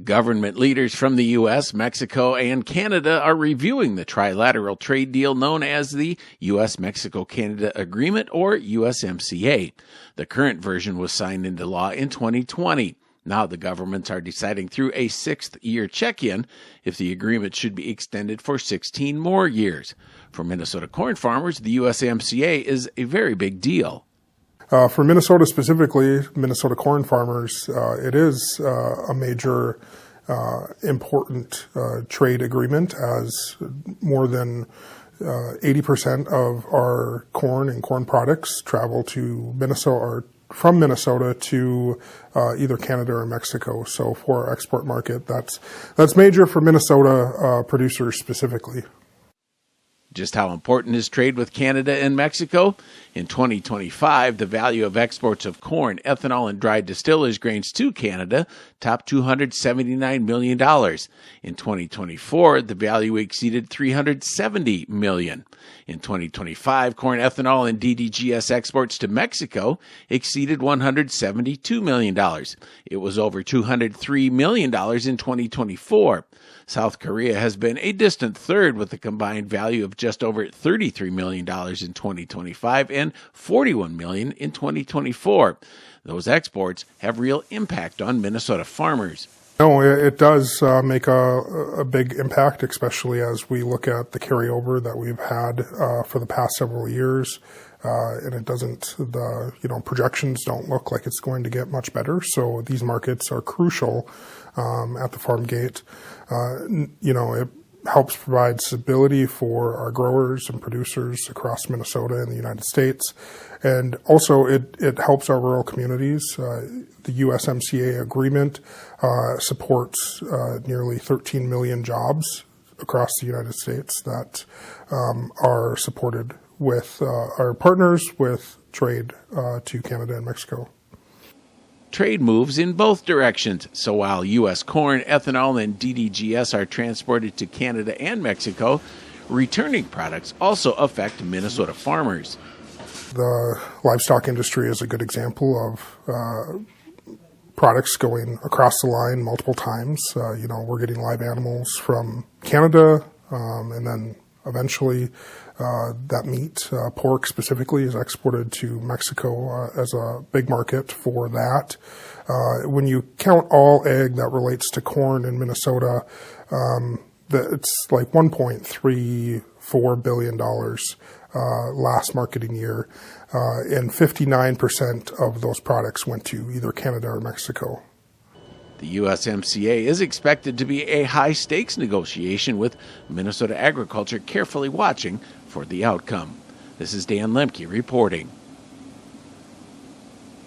Government leaders from the U.S., Mexico, and Canada are reviewing the trilateral trade deal known as the U.S Mexico-Canada Agreement, or USMCA. The current version was signed into law in 2020. Now the governments are deciding through a sixth-year check-in if the agreement should be extended for 16 more years. For Minnesota corn farmers, the USMCA is a very big deal. For Minnesota specifically, Minnesota corn farmers, it is a major important trade agreement, as more than 80% of our corn and corn products travel to Minnesota or from Minnesota to either Canada or Mexico. So for our export market, that's major for Minnesota producers specifically. Just how important is trade with Canada and Mexico? In 2025, the value of exports of corn, ethanol, and dried distillers grains to Canada topped $279 million. In 2024, the value exceeded $370 million. In 2025, corn, ethanol, and DDGS exports to Mexico exceeded $172 million. It was over $203 million in 2024. South Korea has been a distant third with a combined value of just over $33 million in 2025 and $41 million in 2024. Those exports have real impact on Minnesota farmers. No, it does make a big impact, especially as we look at the carryover that we've had for the past several years. And it doesn't, projections don't look like it's going to get much better. So these markets are crucial at the farm gate. It helps provide stability for our growers and producers across Minnesota and the United States. And also it helps our rural communities. The USMCA agreement supports nearly 13 million jobs across the United States that are supported with our partners with trade to Canada and Mexico. Trade moves in both directions. So while U.S. corn, ethanol, and DDGS are transported to Canada and Mexico, returning products also affect Minnesota farmers. The livestock industry is a good example of products going across the line multiple times. We're getting live animals from Canada, and then eventually that meat, pork specifically, is exported to Mexico as a big market for that. When you count all ag that relates to corn in Minnesota, it's like $1.34 billion last marketing year, and 59% of those products went to either Canada or Mexico. The USMCA is expected to be a high-stakes negotiation, with Minnesota agriculture carefully watching for the outcome. This is Dan Lemke reporting.